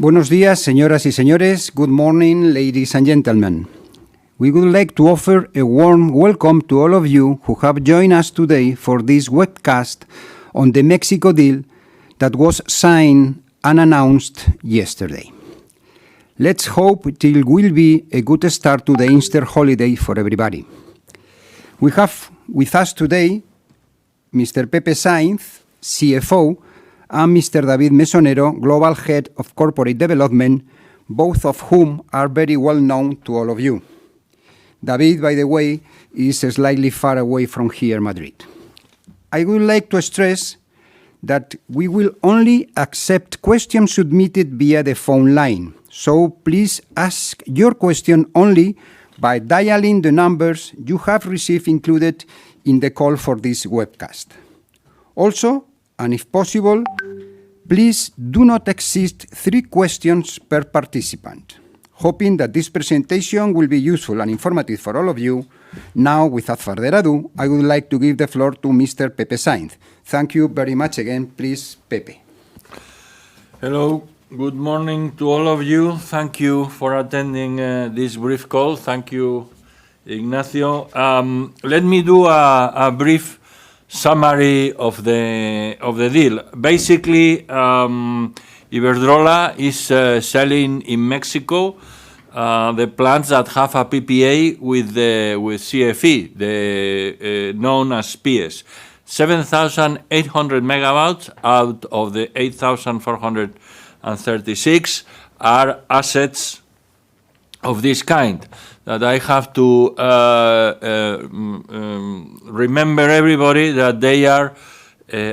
Buenos días, señoras y señores. Good morning, ladies and gentlemen. We would like to offer a warm welcome to all of you who have joined us today for this webcast on the Mexico deal that was signed and announced yesterday. Let's hope it will be a good start to the Easter holiday for everybody. We have with us today Mr. Pepe Sainz, CFO, and Mr. David Mesonero, Global Head of Corporate Development, both of whom are very well known to all of you. David, by the way, is slightly far away from here, Madrid. I would like to stress that we will only accept questions submitted via the phone line, so please ask your question only by dialing the numbers you have received included in the call for this webcast. Also, and if possible, please do not exceed 3 questions per participant. Hoping that this presentation will be useful and informative for all of you, now, without further ado, I would like to give the floor to Mr. Pepe Sainz. Thank you very much again. Please, Pepe. Hello. Good morning to all of you. Thank you for attending this brief call. Thank you, Ignacio. Let me do a brief summary of the deal. Basically, Iberdrola is selling in Mexico the plants that have a PPA with CFE, known as PS. 7,800 megawatts out of the 8,436 are assets of this kind that I have to remember everybody that they are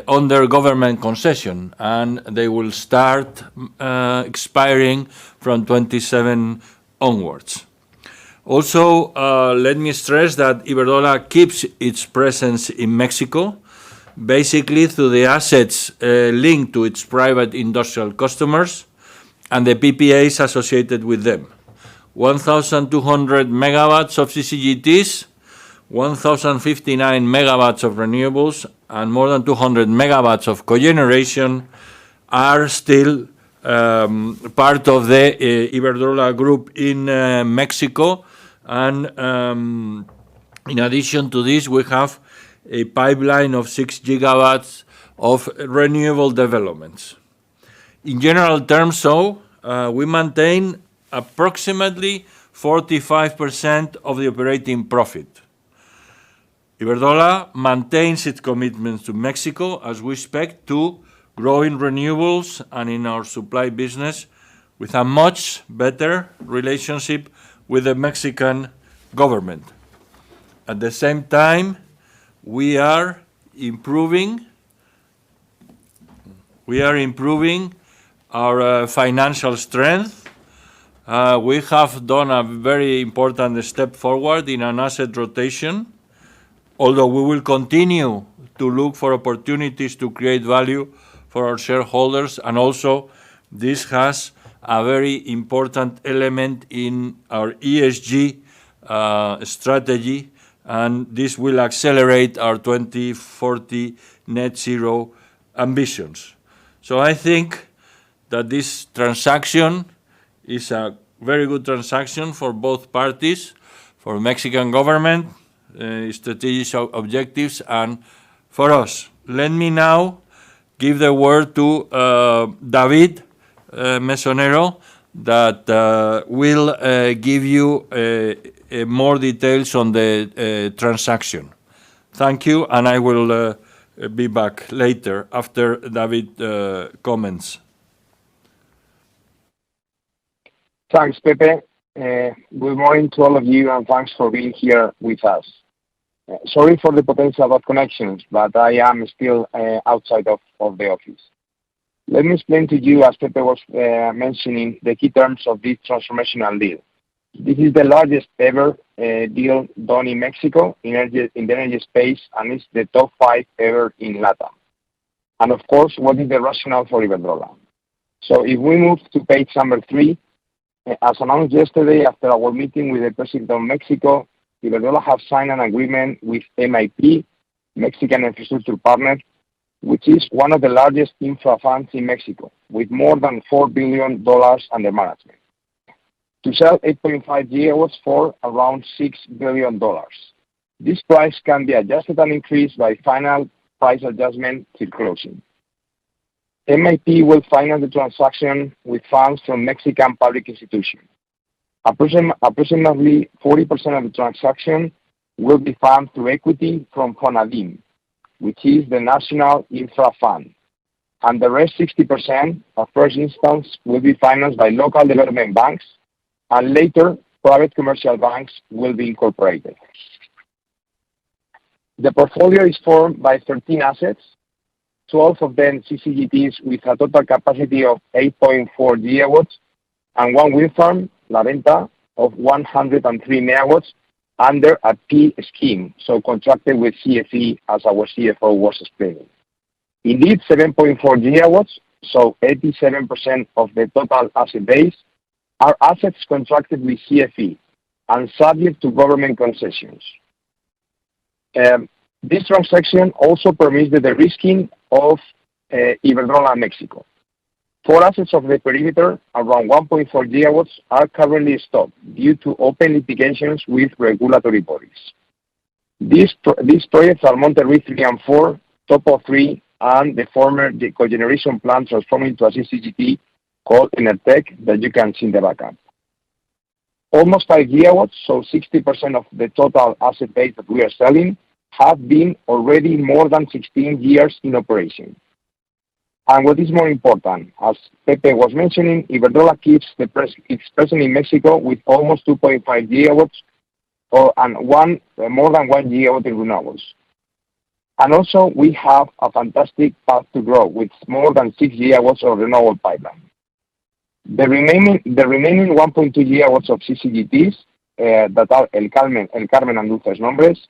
under government concession and they will start expiring from 27 onwards. Also, let me stress that Iberdrola keeps its presence in Mexico, basically through the assets linked to its private industrial customers and the PPAs associated with them. 1,200 megawatts of CCGTs, 1,059 megawatts of renewables, and more than 200 megawatts of cogeneration are still part of the Iberdrola group in Mexico. And in addition to this, we have a pipeline of 6 gigawatts of renewable developments. In general terms, we maintain approximately 45% of the operating profit. Iberdrola maintains its commitments to Mexico as we expect to grow in renewables and in our supply business with a much better relationship with the Mexican government. At the same time, we are improving our financial strength. We have done a very important step forward in an asset rotation, although we will continue to look for opportunities to create value for our shareholders, and also this has a very important element in our ESG strategy, and this will accelerate our 2040 net zero ambitions. So I think that this transaction is a very good transaction for both parties, for the Mexican government, strategic objectives, and for us. Let me now give the word to David Mesonero that will give you more details on the transaction. Thank you, and I will be back later after David comments. Thanks, Pepe. Good morning to all of you, and thanks for being here with us. Sorry for the potential bad connections, but I am still outside of the office. Let me explain to you, as Pepe was mentioning, the key terms of this transformational deal. This is the largest ever deal done in Mexico in the energy space, and it's the top 5 ever in LATAM. And of course, what is the rationale for Iberdrola? So if we move to page number 3, as announced yesterday after our meeting with the President of Mexico, Iberdrola have signed an agreement with MIP, Mexican Infrastructure Partner, which is one of the largest infra funds in Mexico, with more than $4 billion under management, to sell 8.5 gigawatts for around $6 billion. This price can be adjusted and increased by final price adjustment till closing. MIP will finance the transaction with funds from Mexican public institutions. Approximately 40% of the transaction will be funded through equity from FONADIM, which is the National Infra Fund, and the rest 60% of first instance will be financed by local development banks, and later private commercial banks will be incorporated. The portfolio is formed by 13 assets, 12 of them CCGTs with a total capacity of 8.4 gigawatts, and one wind farm, La Venta, of 103 megawatts under a P scheme, so contracted with CFE, as our CFO was explaining. Indeed, 7.4 gigawatts, so 87% of the total asset base, are assets contracted with CFE and subject to government concessions. This transaction also permits the de-risking of Iberdrola Mexico. 4 assets of the perimeter, around 1.4 gigawatts, are currently stopped due to open litigations with regulatory bodies. These projects are Monterrey 3 and 4, Topo 3, and the former cogeneration plant transformed into a CCGT called Enertec that you can see in the backup. Almost 5 gigawatts, so 60% of the total asset base that we are selling, have been already more than 16 years in operation. And what is more important, as Pepe was mentioning, Iberdrola keeps its presence in Mexico with almost 2.5 gigawatts and more than 1 gigawatt in renewables. And also, we have a fantastic path to grow with more than 6 gigawatts of renewable pipeline. The remaining 1.2 gigawatts of CCGTs that are El Carmen and Dulces Nombres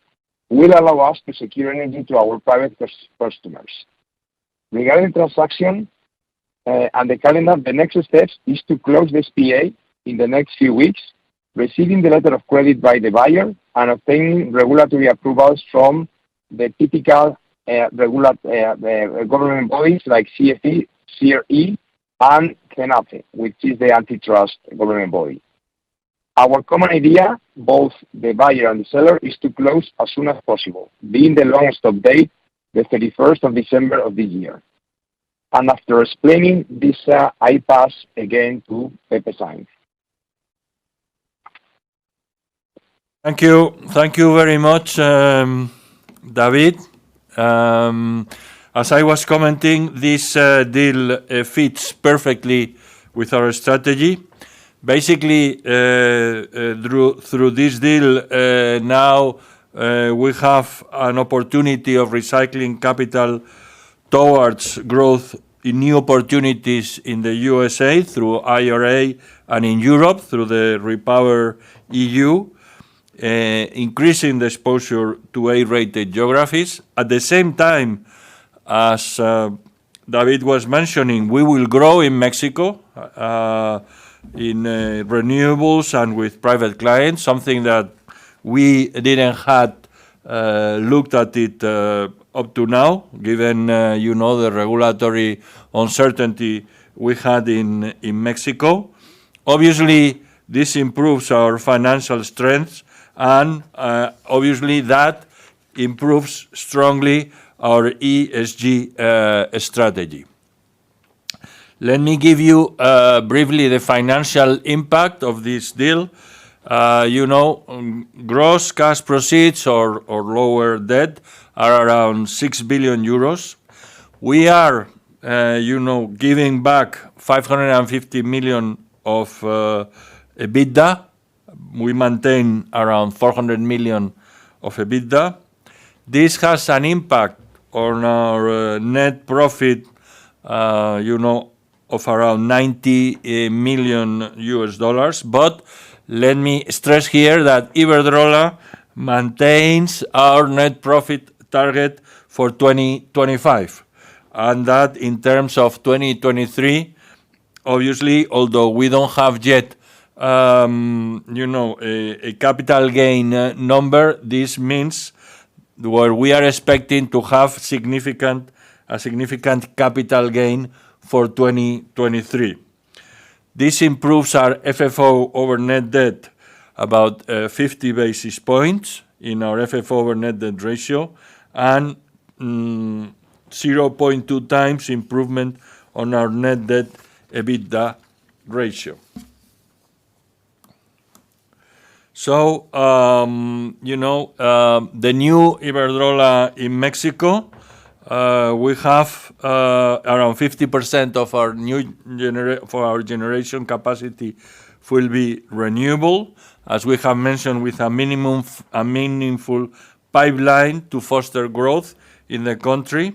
will allow us to secure energy to our private customers. Regarding transaction and the calendar, the next step is to close the SPA in the next few weeks, receiving the letter of credit by the buyer and obtaining regulatory approvals from the typical government bodies like CFE, CRE, and CENAFE, which is the antitrust government body. Our common idea, both the buyer and the seller, is to close as soon as possible, being the longest stop date, the 31st of December of this year. And after explaining this, I pass again to Pepe Sainz. Thank you very much, David. As I was commenting, this deal fits perfectly with our strategy. Basically, through this deal, now we have an opportunity of recycling capital towards growth in new opportunities in the USA through IRA and in Europe through the Repower EU, increasing the exposure to A-rated geographies. At the same time, as David was mentioning, we will grow in Mexico in renewables and with private clients, something that we didn't had looked at it up to now, given the regulatory uncertainty we had in Mexico. Obviously, this improves our financial strength, and obviously that improves strongly our ESG strategy. Let me give you briefly the financial impact of this deal. Gross cash proceeds or lower debt are around 6 billion euros. We are, giving back 550 million of EBITDA. We maintain around 400 million of EBITDA. This has an impact on our net profit, of around $90 million US. But let me stress here that Iberdrola maintains our net profit target for 2025, and that in terms of 2023, obviously, although we don't have yet, a capital gain number, this means where we are expecting to have significant a significant capital gain for 2023. This improves our FFO over net debt about 50 basis points in our FFO over net debt ratio, and 0.2 times improvement on our net debt EBITDA ratio. So, the new Iberdrola in Mexico, we have around 50% of our our generation capacity will be renewable, as we have mentioned, with a meaningful pipeline to foster growth in the country.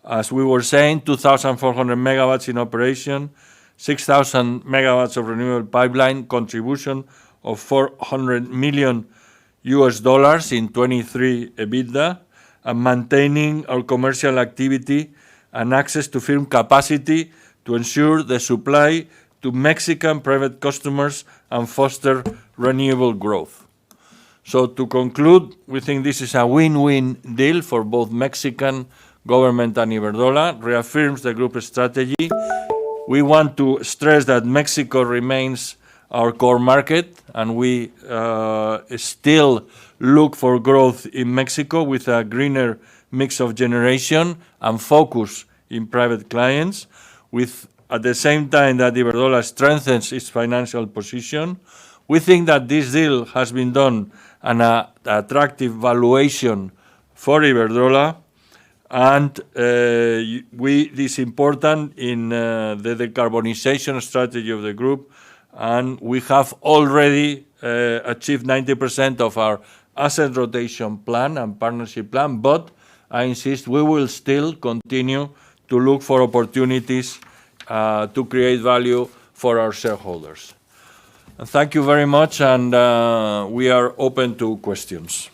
As we were saying, 2,400 megawatts in operation, 6,000 megawatts of renewable pipeline, contribution of $400 million in 23 EBITDA, and maintaining our commercial activity and access to firm capacity to ensure the supply to Mexican private customers and foster renewable growth. So to conclude, we think this is a win-win deal for both Mexican government and Iberdrola, reaffirms the group strategy. We want to stress that Mexico remains our core market, and we still look for growth in Mexico with a greener mix of generation and focus in private clients, with at the same time that Iberdrola strengthens its financial position. We think that this deal has been done at an attractive valuation for Iberdrola, and this is important in the decarbonization strategy of the group, and we have already achieved 90% of our asset rotation plan and partnership plan, but I insist we will still continue to look for opportunities to create value for our shareholders. Thank you very much, and we are open to questions.